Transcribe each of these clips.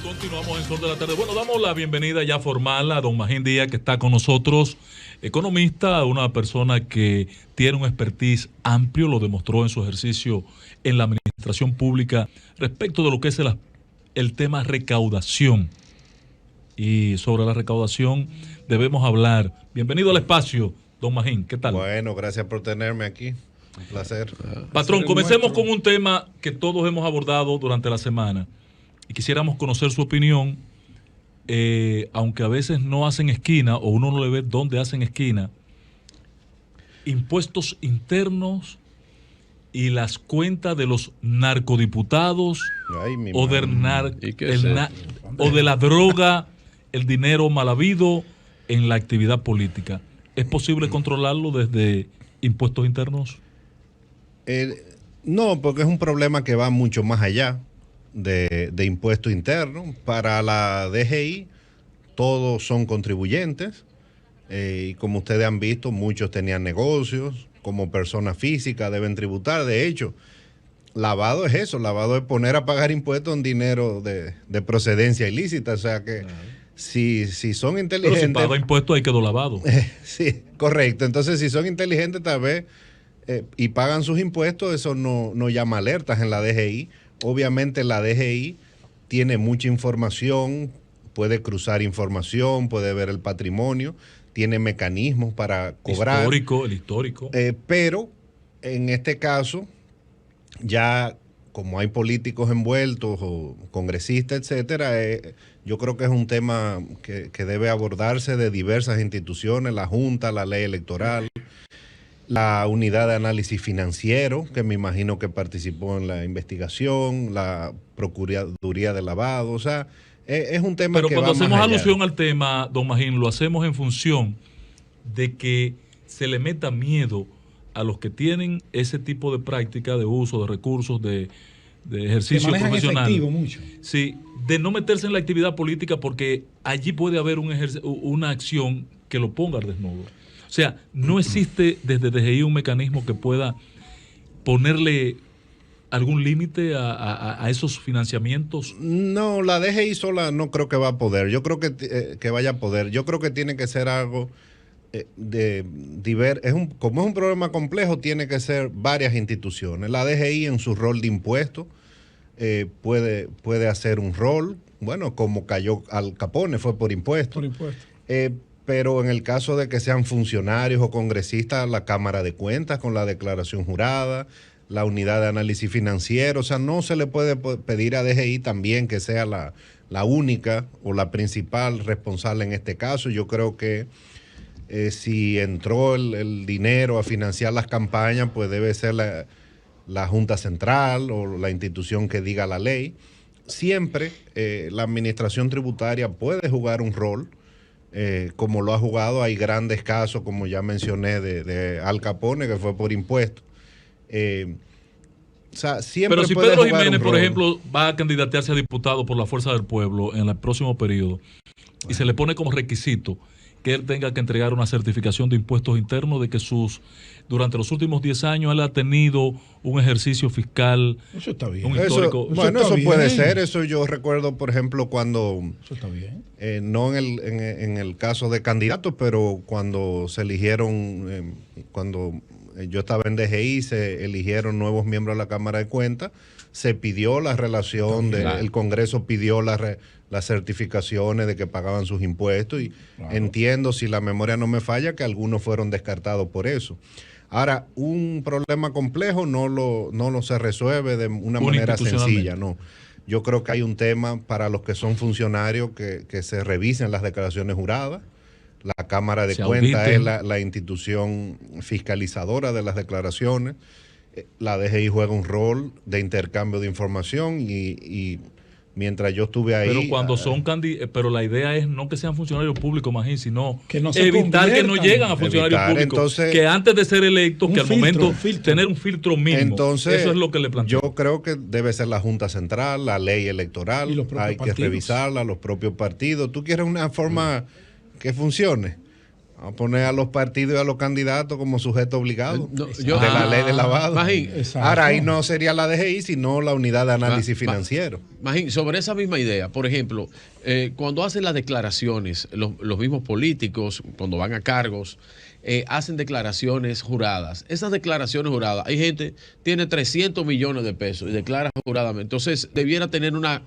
Continuamos en Sol de la Tarde. Bueno, damos la bienvenida ya formal a don Magín Díaz, que está con nosotros, economista, una persona que tiene un expertise amplio, lo demostró en su ejercicio en la administración pública respecto de lo que es el tema recaudación. Y sobre la recaudación debemos hablar. Bienvenido al espacio, don Magín, ¿qué tal? Bueno, gracias por tenerme aquí. Un placer. Patrón, comencemos con un tema que todos hemos abordado durante la semana y quisiéramos conocer su opinión, aunque a veces no hacen esquina o uno no le ve dónde hacen esquina. Impuestos internos y las cuentas de los narcodiputados. Ay, o de la droga, el dinero mal habido en la actividad política. ¿Es posible controlarlo desde impuestos internos? No, porque es un problema que va mucho más allá de impuestos internos. Para la DGI todos son contribuyentes y como ustedes han visto, muchos tenían negocios, como personas físicas deben tributar. De hecho, lavado es eso, lavado es poner a pagar impuestos en dinero de procedencia ilícita. O sea que si son inteligentes... Pero si paga impuestos hay quedó lavado. Sí, correcto. Entonces, si son inteligentes tal vez y pagan sus impuestos, eso no llama alertas en la DGI. Obviamente la DGI tiene mucha información, puede cruzar información, puede ver el patrimonio, tiene mecanismos para cobrar. El histórico. Pero en este caso, ya como hay políticos envueltos o congresistas, etcétera, yo creo que es un tema que debe abordarse de diversas instituciones, la Junta, la Ley Electoral, la Unidad de Análisis Financiero, que me imagino que participó en la investigación, la Procuraduría de Lavado. O sea, es un tema que va más allá. Pero cuando hacemos alusión al tema, don Magín, lo hacemos en función de que se le meta miedo a los que tienen ese tipo de práctica de uso de recursos, de ejercicio profesional. Mucho. Sí, de no meterse en la actividad política porque allí puede haber una acción que lo ponga al desnudo. O sea, no existe desde DGI un mecanismo que pueda ponerle algún límite a esos financiamientos. No, la DGI sola no creo que va a poder. Yo creo que vaya a poder. Yo creo que tiene que ser algo como es un problema complejo, tiene que ser varias instituciones. La DGI en su rol de impuestos puede hacer un rol, bueno, como cayó Al Capone, fue por impuestos. Pero en el caso de que sean funcionarios o congresistas, la Cámara de Cuentas con la declaración jurada, la Unidad de Análisis Financiero, o sea, no se le puede pedir a DGI también que sea la única o la principal responsable en este caso. Yo creo que si entró el dinero a financiar las campañas, pues debe ser la Junta Central o la institución que diga la ley. Siempre la administración tributaria puede jugar un rol, como lo ha jugado. Hay grandes casos, como ya mencioné, de Al Capone, que fue por impuestos. O sea, siempre pero si puede Pedro jugar Jiménez, un por rol. ejemplo, va a candidatearse a diputado por la Fuerza del Pueblo en el próximo periodo y se le pone como requisito que él tenga que entregar una certificación de impuestos internos de que durante los últimos 10 años él ha tenido un ejercicio fiscal. Eso está bien. Un histórico. Eso puede ser. Eso yo recuerdo, por ejemplo, cuando... Eso está bien. No en el caso de candidatos, pero cuando se eligieron, cuando yo estaba en DGI, se eligieron nuevos miembros de la Cámara de Cuentas, se pidió la relación, el Congreso pidió las certificaciones de que pagaban sus impuestos y entiendo, si la memoria no me falla, que algunos fueron descartados por eso. Ahora, un problema complejo no lo se resuelve de una manera sencilla, no. Yo creo que hay un tema para los que son funcionarios que se revisen las declaraciones juradas. La Cámara de Cuentas es la institución fiscalizadora de las declaraciones. La DGI juega un rol de intercambio de información y mientras yo estuve ahí... Pero cuando son pero la idea es no que sean funcionarios públicos, Magín, sino que no se evitar que no lleguen a funcionarios públicos. Entonces, que antes de ser electos, que al momento tener un filtro mínimo. Entonces, eso es lo que le planteo. Yo creo que debe ser la Junta Central, la ley electoral, hay que revisarla, los propios partidos. ¿Tú quieres una forma que funcione? A poner a los partidos y a los candidatos como sujeto obligado de la ley de lavado. Magín, ahora ahí no sería la DGI, sino la unidad de análisis financiero. Magín, sobre esa misma idea, por ejemplo, cuando hacen las declaraciones, los mismos políticos, cuando van a cargos, hacen declaraciones juradas. Esas declaraciones juradas, hay gente que tiene 300 millones de pesos y declara juradamente. Entonces, debiera tener una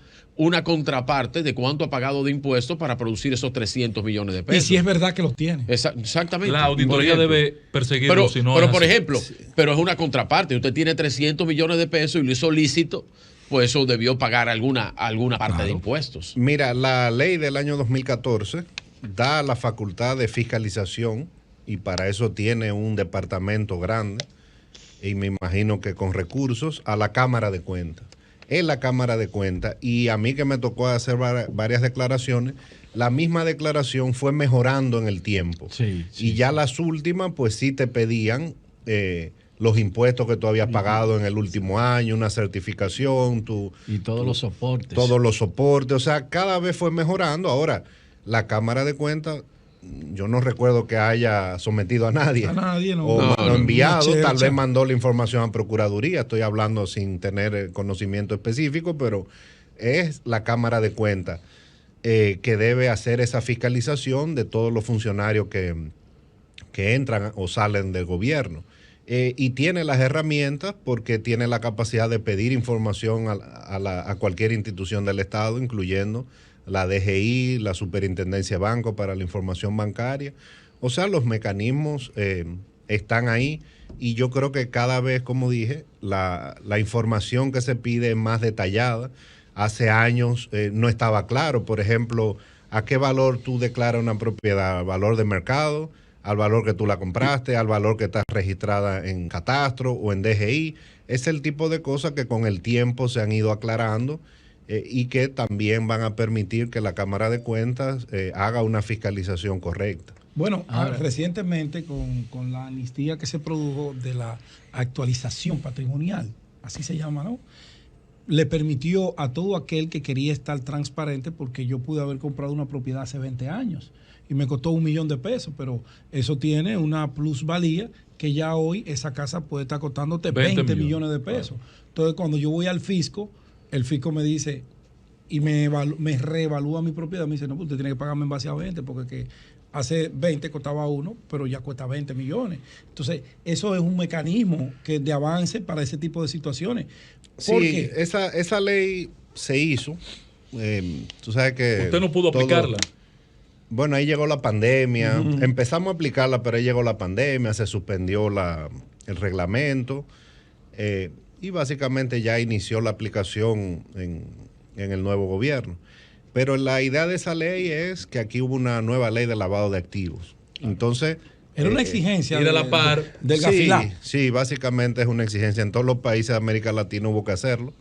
contraparte de cuánto ha pagado de impuestos para producir esos 300 millones de pesos. Y si es verdad que los tiene. Exactamente. La auditoría debe perseguirlo. Pero por ejemplo, pero es una contraparte. Usted tiene 300 millones de pesos y lo hizo lícito, pues eso debió pagar alguna parte de impuestos. Mira, la ley del año 2014 da la facultad de fiscalización y para eso tiene un departamento grande y me imagino que con recursos a la Cámara de Cuentas. En la Cámara de Cuentas, y a mí que me tocó hacer varias declaraciones, la misma declaración fue mejorando en el tiempo. Y ya las últimas, pues sí te pedían los impuestos que tú habías pagado en el último año, una certificación. Y todos los soportes. Todos los soportes, o sea, cada vez fue mejorando. Ahora, la Cámara de Cuentas, yo no recuerdo que haya sometido a nadie. A nadie, no. O enviado, tal vez mandó la información a Procuraduría. Estoy hablando sin tener conocimiento específico, pero es la Cámara de Cuentas que debe hacer esa fiscalización de todos los funcionarios que entran o salen del gobierno. Y tiene las herramientas porque tiene la capacidad de pedir información a cualquier institución del Estado, incluyendo la DGI, la Superintendencia de Banco para la información bancaria. O sea, los mecanismos están ahí y yo creo que cada vez, como dije, la información que se pide es más detallada. Hace años no estaba claro, por ejemplo, a qué valor tú declaras una propiedad, al valor de mercado, al valor que tú la compraste, al valor que está registrada en Catastro o en DGI. Es el tipo de cosas que con el tiempo se han ido aclarando. Y que también van a permitir que la Cámara de Cuentas haga una fiscalización correcta. Bueno, recientemente con la amnistía que se produjo de la actualización patrimonial, así se llama, ¿no? Le permitió a todo aquel que quería estar transparente, porque yo pude haber comprado una propiedad hace 20 años y me costó $1 millón de pesos, pero eso tiene una plusvalía que ya hoy esa casa puede estar costándote 20 millones de pesos. Claro. Entonces, cuando yo voy al fisco, el fisco me dice y me reevalúa mi propiedad, me dice, no, pues usted tiene que pagarme en base a 20, porque que hace 20 costaba 1, pero ya cuesta 20 millones. Entonces, eso es un mecanismo de avance para ese tipo de situaciones. Sí, esa ley se hizo. Tú sabes que usted no pudo aplicarla. Bueno, ahí llegó la pandemia. Empezamos a aplicarla, pero ahí llegó la pandemia, se suspendió el reglamento. Y básicamente ya inició la aplicación en el nuevo gobierno. Pero la idea de esa ley es que aquí hubo una nueva ley de lavado de activos. Entonces... Era una exigencia de la par. Del Gafilá. Sí, básicamente es una exigencia. En todos los países de América Latina hubo que hacerlo.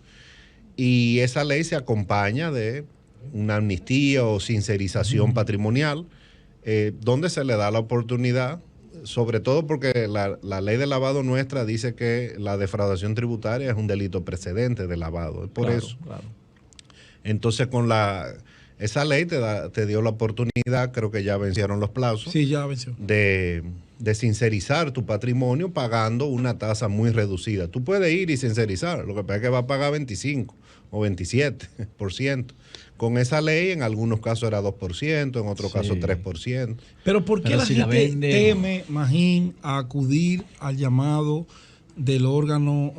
Y esa ley se acompaña de una amnistía o sincerización patrimonial, donde se le da la oportunidad, sobre todo porque la ley de lavado nuestra dice que la defraudación tributaria es un delito precedente de lavado. Es por eso. Claro. Entonces, con esa ley te dio la oportunidad, creo que ya vencieron los plazos. Sí, ya venció. De sincerizar tu patrimonio pagando una tasa muy reducida. Tú puedes ir y sincerizar, lo que pasa es que va a pagar 25 o 27%. Con esa ley, en algunos casos era 2%, en otros casos 3%. Pero ¿por qué la gente teme, Magín, a acudir al llamado del órgano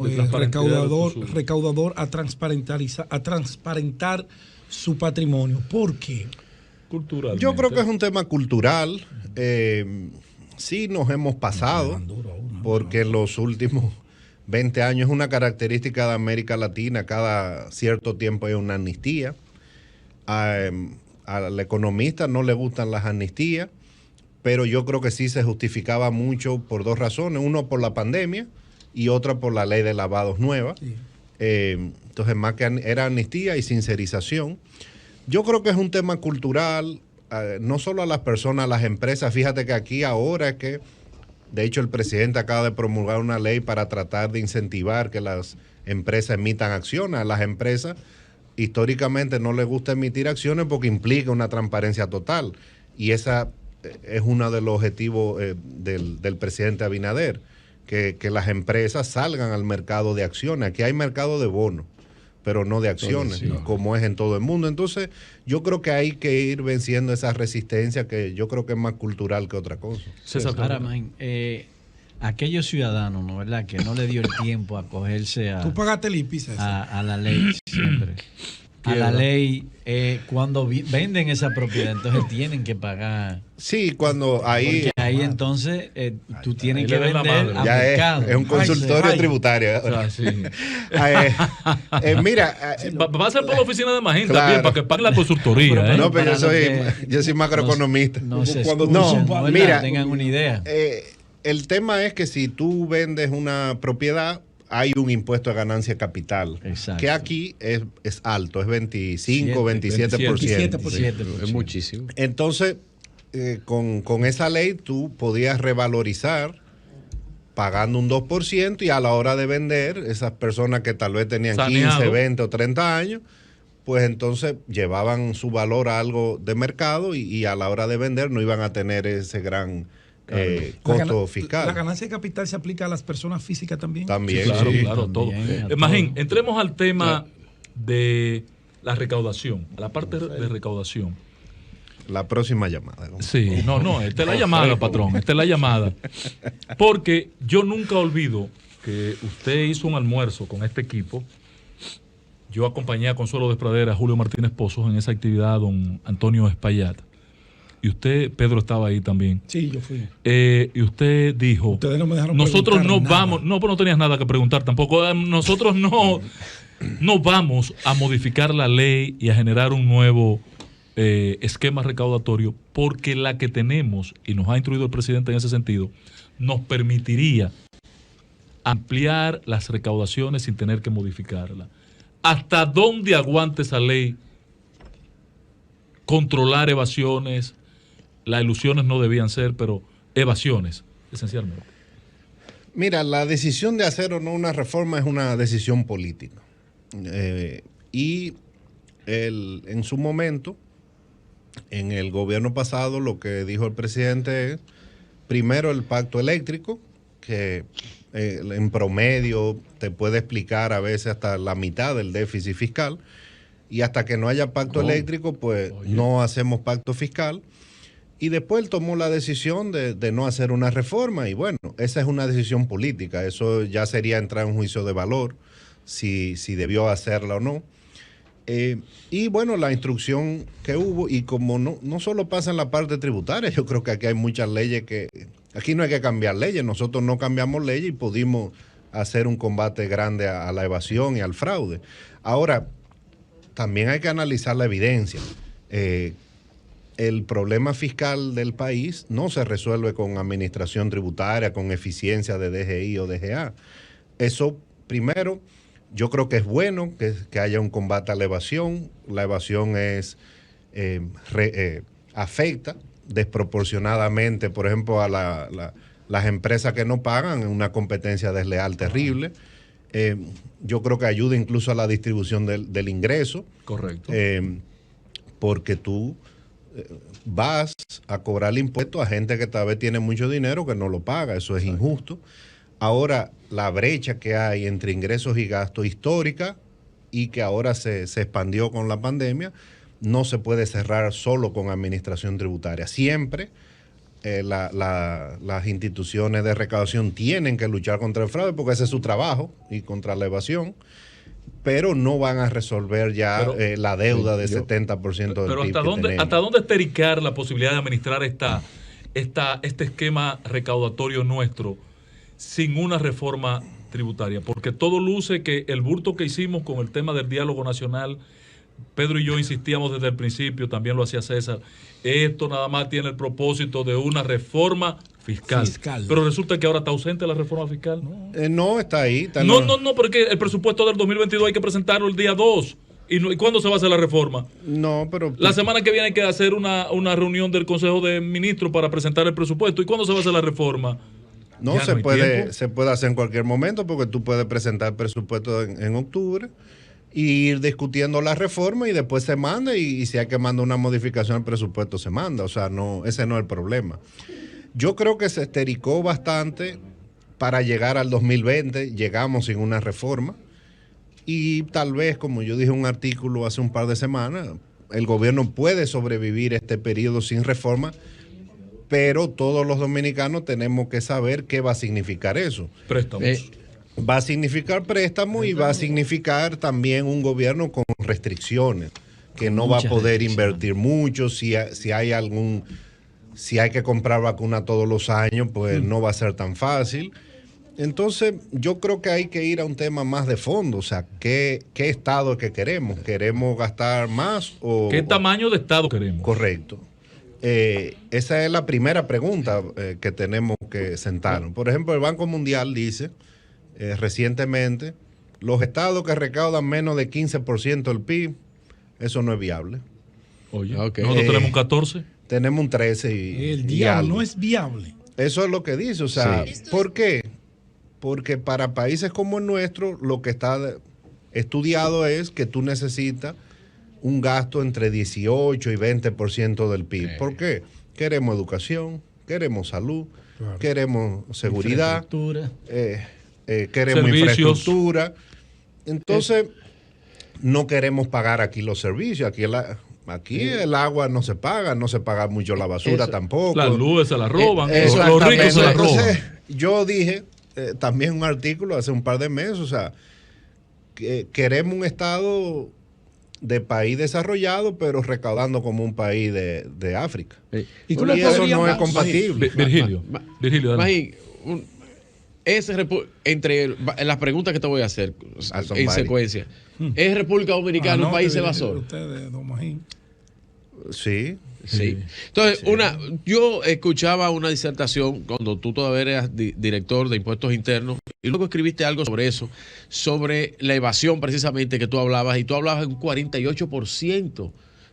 recaudador a transparentar su patrimonio? ¿Por qué? Culturalmente. Yo creo que es un tema cultural. Sí nos hemos pasado, porque en los últimos 20 años es una característica de América Latina, cada cierto tiempo hay una amnistía. Al economista no le gustan las amnistías, pero yo creo que sí se justificaba mucho por dos razones. Uno, por la pandemia, y otra por la ley de lavados nueva. Sí. Entonces, más que era amnistía y sincerización. Yo creo que es un tema cultural, no solo a las personas, a las empresas. Fíjate que aquí ahora es que, de hecho, el presidente acaba de promulgar una ley para tratar de incentivar que las empresas emitan acciones. A las empresas históricamente no les gusta emitir acciones porque implica una transparencia total. Y esa es uno de los objetivos del presidente Abinader, que las empresas salgan al mercado de acciones. Aquí hay mercado de bonos, pero no de acciones, Sí. como es en todo el mundo. Entonces, yo creo que hay que ir venciendo esa resistencia que yo creo que es más cultural que otra cosa. César Ahora, Cárdenas. man, aquellos ciudadanos, ¿no? ¿Verdad? Que no le dio el tiempo a acogerse Tú pagaste el IPI, a la ley siempre. A la ley, cuando venden esa propiedad, entonces tienen que pagar. Sí, cuando ahí Porque ahí entonces tú tienes ahí que le ven la vender madre. a ya mercado. es un consultorio Ay. tributario. O sea, sí. Mira, Va a ser por la oficina de Magín Claro. también, para que pague la consultoría. Pero, ¿eh? no, pero para yo soy macroeconomista. No se Cuando escuchan, no, ¿verdad? mira, Tengan una idea. El tema es que si tú vendes una propiedad, hay un impuesto de ganancia de capital, Exacto. que aquí es alto, es 25, 27%. 27%. Es muchísimo. Entonces, con esa ley tú podías revalorizar pagando un 2% y a la hora de vender, esas personas que tal vez tenían Saneado. 15, 20 o 30 años, pues entonces llevaban su valor a algo de mercado y a la hora de vender no iban a tener ese gran costo fiscal. La ganancia de capital se aplica a las personas físicas también. También, Claro, sí. claro, todo. también, a Magín, todo. entremos al tema de la recaudación, a la parte de recaudación. La próxima llamada. Sí, no, esta es la llamada, patrón, esta es la llamada. Porque yo nunca olvido que usted hizo un almuerzo con este equipo. Yo acompañé a Consuelo Despradera, a Julio Martínez Pozos en esa actividad, a don Antonio Espaillat. Y usted, Pedro, estaba ahí también. Sí, yo fui. Y usted dijo, Ustedes no me dejaron nosotros no preguntar nada. vamos, no, pero no tenías nada que preguntar tampoco, nosotros no vamos a modificar la ley y a generar un nuevo esquema recaudatorio, porque la que tenemos, y nos ha instruido el presidente en ese sentido, nos permitiría ampliar las recaudaciones sin tener que modificarla. ¿Hasta dónde aguanta esa ley? Controlar evasiones, las ilusiones no debían ser, pero evasiones, esencialmente. Mira, la decisión de hacer o no una reforma es una decisión política. En su momento, en el gobierno pasado, lo que dijo el presidente es, primero el pacto eléctrico, que en promedio te puede explicar a veces hasta la mitad del déficit fiscal, y hasta que no haya pacto eléctrico, pues no hacemos pacto fiscal. Y después él tomó la decisión de no hacer una reforma, y bueno, esa es una decisión política, eso ya sería entrar en un juicio de valor, si debió hacerla o no. Y bueno, la instrucción que hubo, y como no solo pasa en la parte tributaria, yo creo que aquí hay muchas leyes que, aquí no hay que cambiar leyes, nosotros no cambiamos leyes y pudimos hacer un combate grande a la evasión y al fraude. Ahora, también hay que analizar la evidencia. El problema fiscal del país no se resuelve con administración tributaria, con eficiencia de DGI o DGA. Eso, primero, yo creo que es bueno que haya un combate a la evasión. La evasión afecta desproporcionadamente, por ejemplo, a las empresas que no pagan, una competencia desleal terrible. Yo creo que ayuda incluso a la distribución del ingreso. Correcto. Porque tú vas a cobrar el impuesto a gente que tal vez tiene mucho dinero que no lo paga, eso es injusto. Ahora, la brecha que hay entre ingresos y gastos histórica y que ahora se expandió con la pandemia, no se puede cerrar solo con administración tributaria. Siempre las instituciones de recaudación tienen que luchar contra el fraude porque ese es su trabajo y contra la evasión, pero no van a resolver ya la deuda de 70% del pero PIB ¿hasta dónde estericar la posibilidad de administrar este esquema recaudatorio nuestro sin una reforma tributaria? Porque todo luce que el bulto que hicimos con el tema del diálogo nacional, Pedro y yo insistíamos desde el principio, también lo hacía César, esto nada más tiene el propósito de una reforma fiscal. Pero resulta que ahora está ausente la reforma fiscal. No, está ahí. No, porque el presupuesto del 2022 hay que presentarlo el día 2. ¿Y cuándo se va a hacer la reforma? No, pero... La semana que viene hay que hacer una reunión del Consejo de Ministros para presentar el presupuesto. ¿Y cuándo se va a hacer la reforma? No, se puede hacer en cualquier momento porque tú puedes presentar el presupuesto en octubre y ir discutiendo la reforma y después se manda y si hay que mandar una modificación al presupuesto se manda. O sea, no, ese no es el problema. Yo creo que se estericó bastante para llegar al 2020, llegamos sin una reforma y tal vez, como yo dije en un artículo hace un par de semanas, el gobierno puede sobrevivir este periodo sin reforma, pero todos los dominicanos tenemos que saber qué va a significar eso. Préstamos. Va a significar préstamo y va a significar también un gobierno con restricciones, que no va a poder invertir mucho, si hay que comprar vacuna todos los años, pues no va a ser tan fácil. Entonces, yo creo que hay que ir a un tema más de fondo, o sea, ¿qué Estado es que queremos? ¿Queremos gastar más o...? ¿Qué tamaño de Estado queremos? Correcto. Esa es la primera pregunta que tenemos que sentarnos. Por ejemplo, el Banco Mundial dice recientemente, los estados que recaudan menos de 15% del PIB, eso no es viable. Oye, nosotros tenemos un 14. Tenemos un 13 y el diablo algo. No es viable. Eso es lo que dice, o sea, ¿por qué? Porque para países como el nuestro, lo que está estudiado es que tú necesitas un gasto entre 18 y 20% del PIB. ¿Por qué? Queremos educación, queremos salud, queremos seguridad, queremos servicios. infraestructura. Entonces, no queremos pagar aquí los servicios. Aquí el agua no se paga mucho la basura tampoco. Las luces se las roban, los ricos se las roban. Entonces, yo dije también un artículo hace un par de meses, o sea, que queremos un Estado de país desarrollado, pero recaudando como un país de África. ¿Y eso no es compatible. Virgilio, entre las preguntas que te voy a hacer en secuencia, ¿es República Dominicana un país evasor? Ustedes, don Magín. Sí. Entonces, yo escuchaba una disertación cuando tú todavía eras director de impuestos internos y luego escribiste algo sobre eso, sobre la evasión precisamente que tú hablabas, y tú hablabas de un 48%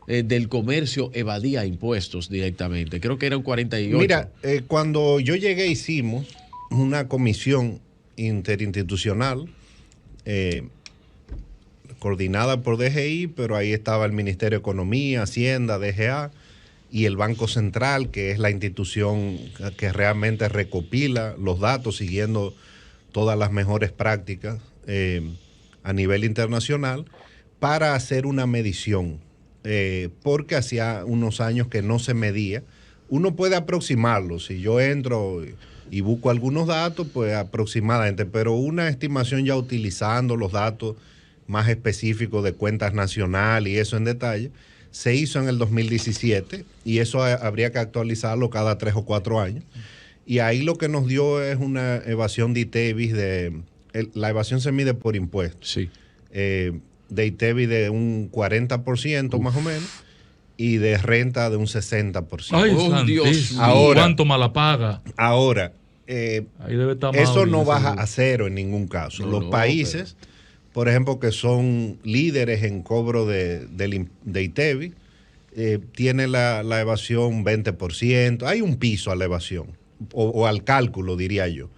del comercio evadía impuestos directamente. Creo que era un 48%. Mira, cuando yo llegué hicimos una comisión interinstitucional coordinada por DGI, pero ahí estaba el Ministerio de Economía, Hacienda, DGA y el Banco Central, que es la institución que realmente recopila los datos siguiendo todas las mejores prácticas a nivel internacional para hacer una medición, porque hacía unos años que no se medía. Uno puede aproximarlo, si yo entro y busco algunos datos, pues aproximadamente, pero una estimación ya utilizando los datos más específicos de cuentas nacionales y eso en detalle, se hizo en el 2017 y eso habría que actualizarlo cada 3 o 4 años. Y ahí lo que nos dio es una evasión de ITEVIS, la evasión se mide por impuestos. Sí. De ITEVIS de un 40% más o menos y de renta de un 60%. Ay, Dios. Ahora, ¿cuánto mala paga? Ahora, ahí debe estar eso no baja a cero en ningún caso. Los países, por ejemplo, que son líderes en cobro de ITEVIS, tiene la evasión 20%. Hay un piso a la evasión, o al cálculo, diría yo,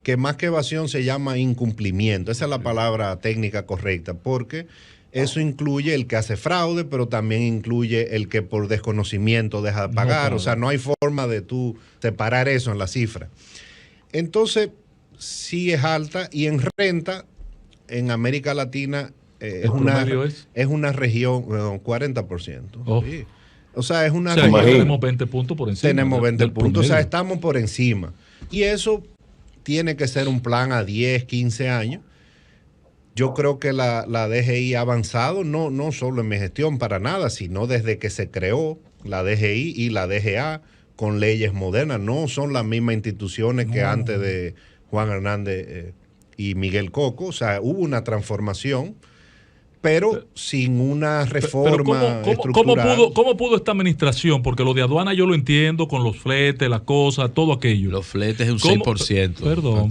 que más que evasión se llama incumplimiento. Esa es la palabra técnica correcta, porque eso incluye el que hace fraude, pero también incluye el que por desconocimiento deja de pagar. O sea, no hay forma de tú separar eso en la cifra. Entonces, sí es alta, y en renta, en América Latina, es una región, 40%. Sí. O sea, es una región. Tenemos 20 puntos por encima. Tenemos 20 puntos, o sea, estamos por encima. Y eso tiene que ser un plan a 10, 15 años. Yo creo que la DGI ha avanzado, no solo en mi gestión para nada, sino desde que se creó la DGI y la DGA con leyes modernas. No son las mismas instituciones que antes de Juan Hernández y Miguel Coco. O sea, hubo una transformación, pero sin una reforma estructural. ¿Cómo pudo esta administración? Porque lo de aduana yo lo entiendo, con los fletes, las cosas, todo aquello. Los fletes es un 6%. Perdón.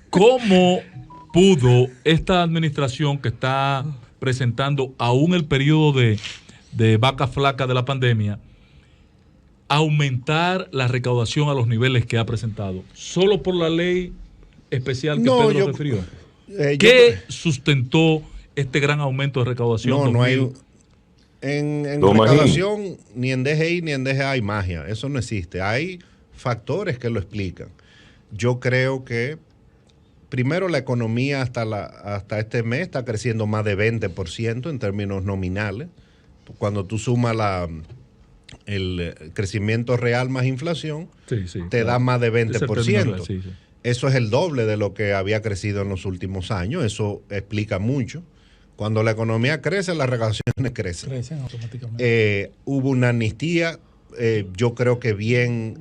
¿Cómo pudo esta administración que está presentando aún el periodo de vaca flaca de la pandemia aumentar la recaudación a los niveles que ha presentado? ¿Solo por la ley especial que Pedro refirió? ¿Qué sustentó este gran aumento de recaudación? No hay. En recaudación, ni en DGI ni en DGA hay magia. Eso no existe. Hay factores que lo explican. Yo creo que, primero, la economía hasta este mes está creciendo más de 20% en términos nominales. Cuando tú sumas el crecimiento real más inflación, te da más de 20%. Sí. Eso es el doble de lo que había crecido en los últimos años. Eso explica mucho. Cuando la economía crece, las recaudaciones crecen automáticamente. Hubo una amnistía, yo creo que bien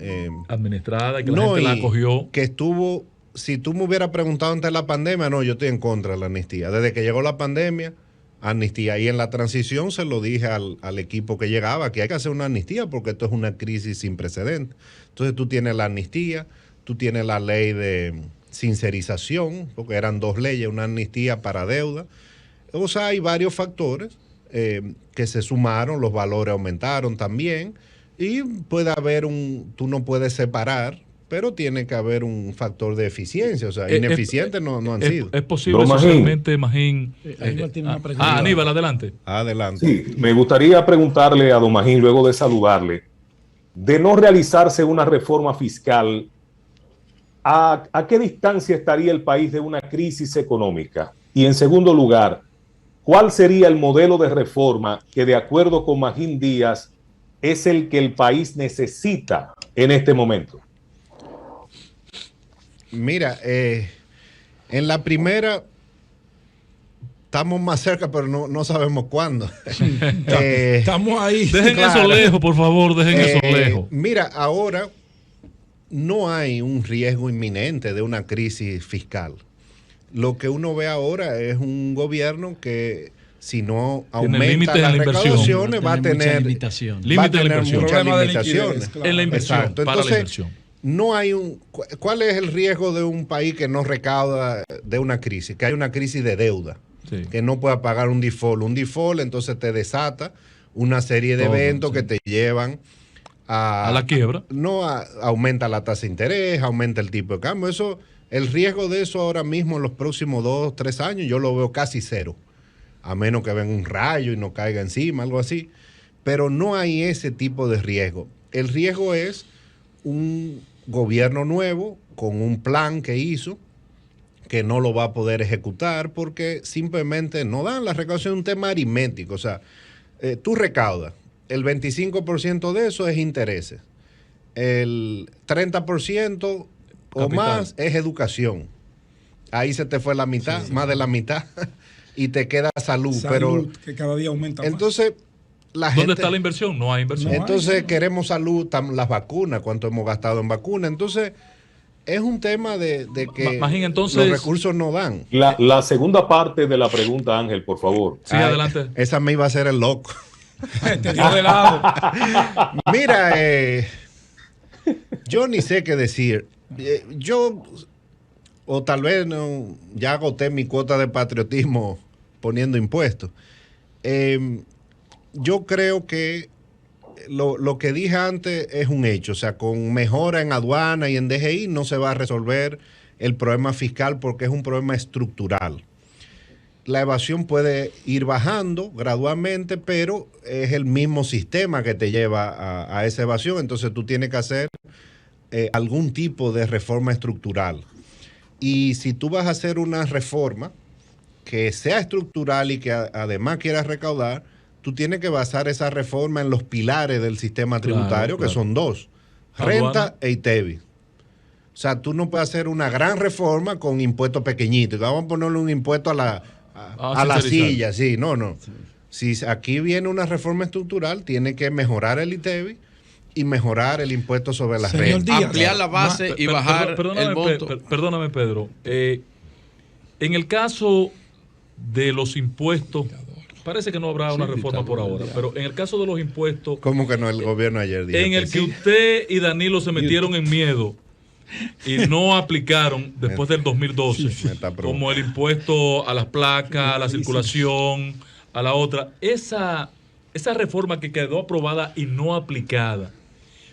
administrada, que la gente la acogió. Que estuvo, si tú me hubieras preguntado antes de la pandemia, no, yo estoy en contra de la amnistía. Desde que llegó la pandemia, amnistía. Y en la transición se lo dije al equipo que llegaba, que hay que hacer una amnistía porque esto es una crisis sin precedentes. Entonces tú tienes la amnistía, tú tienes la ley de sincerización, porque eran 2 leyes, una amnistía para deuda. O sea, hay varios factores que se sumaron, los valores aumentaron también, y puede haber tú no puedes separar, pero tiene que haber un factor de eficiencia. O sea, ineficientes no han sido. ¿Es posible socialmente, Magín? Aníbal, adelante. Adelante. Sí, me gustaría preguntarle a don Magín, luego de saludarle, de no realizarse una reforma fiscal, ¿a qué distancia estaría el país de una crisis económica? Y en segundo lugar, ¿cuál sería el modelo de reforma que, de acuerdo con Magín Díaz, es el que el país necesita en este momento? Mira, en la primera estamos más cerca, pero no sabemos cuándo. Estamos ahí. Dejen eso lejos, por favor, dejen eso lejos. Mira, ahora no hay un riesgo inminente de una crisis fiscal. Lo que uno ve ahora es un gobierno que, si no aumenta las recaudaciones, va a tener muchas limitaciones en la inversión. Exacto. Para entonces, la inversión. No hay ¿cuál es el riesgo de un país que no recauda de una crisis? Que hay una crisis de deuda, que no pueda pagar un default. Un default entonces te desata una serie de eventos que te llevan a la quiebra. Aumenta la tasa de interés, aumenta el tipo de cambio. El riesgo de eso ahora mismo en los próximos 2 o 3 años yo lo veo casi cero, a menos que venga un rayo y no caiga encima, algo así. Pero no hay ese tipo de riesgo. El riesgo es un gobierno nuevo con un plan que hizo, que no lo va a poder ejecutar porque simplemente no dan. La recaudación, es un tema aritmético. O sea, tú recaudas, el 25% de eso es intereses, el 30% o más es educación. Ahí se te fue la mitad, más de la mitad, y te queda salud. Pero que cada día aumenta entonces, más. ¿Dónde está la inversión? No hay inversión. Entonces queremos salud, las vacunas, cuánto hemos gastado en vacunas. Entonces es un tema de que entonces, los recursos no dan. La segunda parte de la pregunta, Ángel, por favor. Sí, adelante. Esa me iba a hacer el loco. Te dio de lado. Mira, yo ni sé qué decir. O tal vez ya agoté mi cuota de patriotismo poniendo impuestos. Yo creo que lo que dije antes es un hecho. O sea, con mejora en aduana y en DGI no se va a resolver el problema fiscal porque es un problema estructural. La evasión puede ir bajando gradualmente, pero es el mismo sistema que te lleva a esa evasión. Entonces tú tienes que hacer algún tipo de reforma estructural. Y si tú vas a hacer una reforma que sea estructural y que además quieras recaudar, tú tienes que basar esa reforma en los pilares del sistema tributario, que son 2, renta e ITEVI. O sea, tú no puedes hacer una gran reforma con impuestos pequeñitos. Vamos a ponerle un impuesto a la silla. Sí, no. Si aquí viene una reforma estructural, tiene que mejorar el ITEVI y mejorar el impuesto sobre las rentas. Ampliar la base y bajar el monto. Perdóname, Pedro. En el caso de los impuestos, parece que no habrá una reforma por ahora, pero en el caso de los impuestos... ¿Cómo que no? El gobierno ayer dijo en el que usted y Danilo se metieron en miedo y no aplicaron después del 2012, como el impuesto a las placas, a la circulación, a la otra. Esa reforma que quedó aprobada y no aplicada,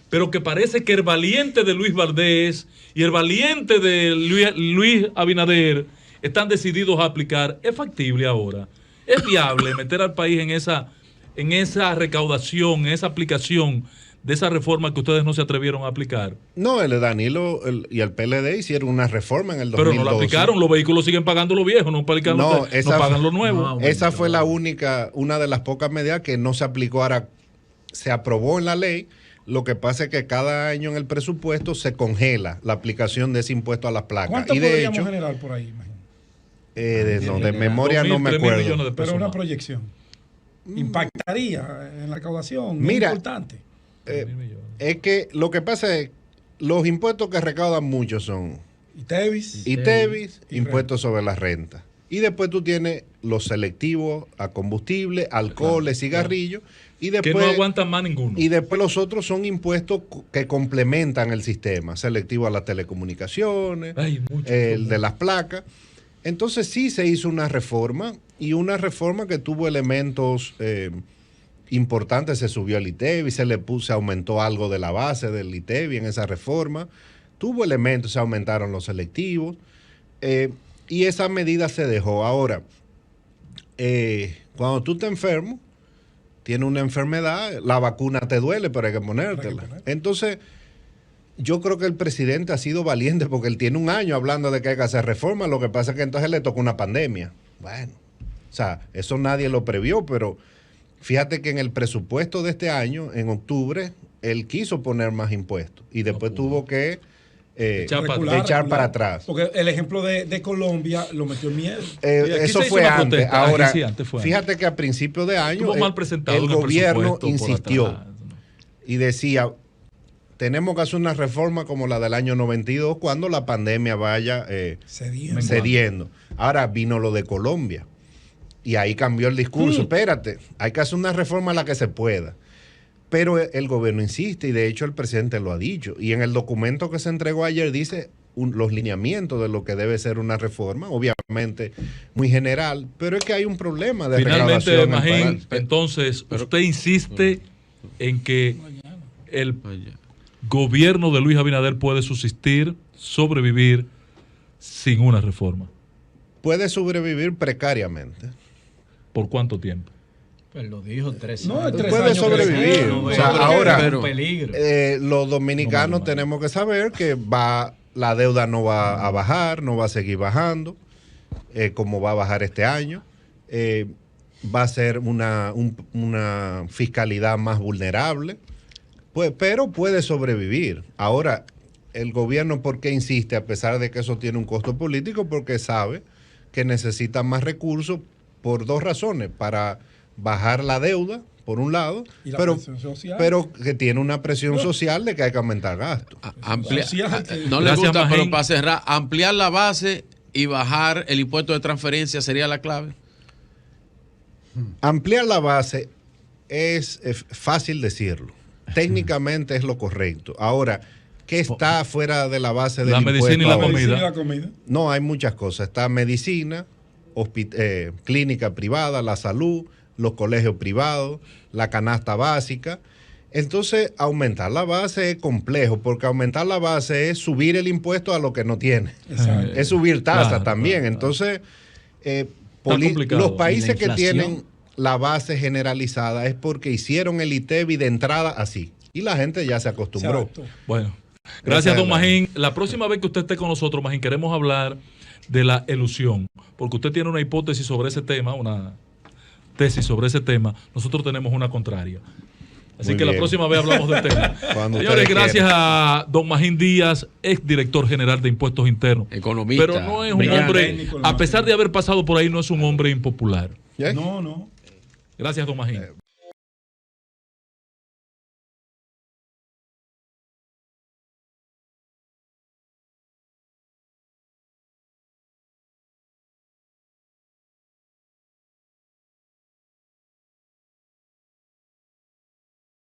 pero que parece que el valiente de Luis Valdés y el valiente de Luis Abinader están decididos a aplicar, ¿es factible ahora ¿Es viable meter al país en esa recaudación, en esa aplicación de esa reforma que ustedes no se atrevieron a aplicar? No, el Danilo y el PLD hicieron una reforma en el 2012. Pero no la aplicaron, los vehículos siguen pagando los viejos, no pagan los nuevos. Esa fue una de las pocas medidas que no se aplicó. Ahora se aprobó en la ley. Lo que pasa es que cada año en el presupuesto se congela la aplicación de ese impuesto a las placas. ¿Cuánto y de podríamos hecho, generar por ahí, imagino? de memoria 2.000, no me 3.000 acuerdo. millones de pesos Pero una más. proyección. Impactaría en la recaudación. Mira, es importante. Es que lo que pasa es los impuestos que recaudan mucho son ITEVIS, impuestos sobre la renta. Y después tú tienes los selectivos a combustible, alcoholes, cigarrillos. Y después, que no aguantan más ninguno. Y después los otros son impuestos que complementan el sistema, selectivo a las telecomunicaciones, el de las placas. Entonces sí se hizo una reforma, y una reforma que tuvo elementos importantes. Se subió el ITEVI, se aumentó algo de la base del ITEVI en esa reforma. Tuvo elementos, se aumentaron los selectivos, y esa medida se dejó. Ahora, cuando tú te enfermo, tienes una enfermedad, la vacuna te duele, pero hay que ponértela. Entonces, yo creo que el presidente ha sido valiente porque él tiene un año hablando de que hay que hacer reformas. Lo que pasa es que entonces le tocó una pandemia. Bueno, o sea, eso nadie lo previó, pero fíjate que en el presupuesto de este año, en octubre, él quiso poner más impuestos y después tuvo que echar para atrás. Porque el ejemplo de Colombia lo metió en miedo. Eso fue antes. Protesta. Ahora, Antes fue fíjate que a principio de año mal presentado el gobierno presupuesto insistió y decía, tenemos que hacer una reforma como la del año 92 cuando la pandemia vaya cediendo. Ahora vino lo de Colombia y ahí cambió el discurso. Espérate, hay que hacer una reforma a la que se pueda. Pero el gobierno insiste, y de hecho el presidente lo ha dicho. Y en el documento que se entregó ayer dice los lineamientos de lo que debe ser una reforma, obviamente muy general, pero es que hay un problema de finalmente, recaudación. Magín, entonces usted insiste en que el gobierno de Luis Abinader puede subsistir, sobrevivir sin una reforma. Puede sobrevivir precariamente. ¿Por cuánto tiempo? Pues lo dijo 3 años. No, puede sobrevivir. No, o sea, ahora, peligro. Los dominicanos tenemos que saber que la deuda no va a bajar, no va a seguir bajando, como va a bajar este año. Va a ser una fiscalidad más vulnerable, pero puede sobrevivir. Ahora, el gobierno, ¿por qué insiste? A pesar de que eso tiene un costo político, porque sabe que necesita más recursos por dos razones: para bajar la deuda, por un lado, pero que tiene una presión social de que hay que aumentar gastos. No le gusta, pero para cerrar, ampliar la base y bajar el impuesto de transferencia sería la clave. Ampliar la base es fácil decirlo. Técnicamente es lo correcto. Ahora, ¿qué está fuera de la base del impuesto? La medicina y la comida. No, hay muchas cosas. Está medicina, clínica privada, la salud, los colegios privados, la canasta básica. Entonces, aumentar la base es complejo, porque aumentar la base es subir el impuesto a lo que no tiene. Es subir tasa también. Entonces, los países que tienen la base generalizada es porque hicieron el ITEVI de entrada así. Y la gente ya se acostumbró. Exacto. Bueno, gracias, don Magín. La próxima vez que usted esté con nosotros, Magín, queremos hablar de la elusión, porque usted tiene una hipótesis sobre ese tema, una tesis sobre ese tema. Nosotros tenemos una contraria. Así que la próxima vez hablamos del tema. Señores, gracias a don Magín Díaz, exdirector general de Impuestos Internos. Economista. Pero no es un hombre, a pesar de haber pasado por ahí, no es un hombre impopular. No. Gracias, don Magín.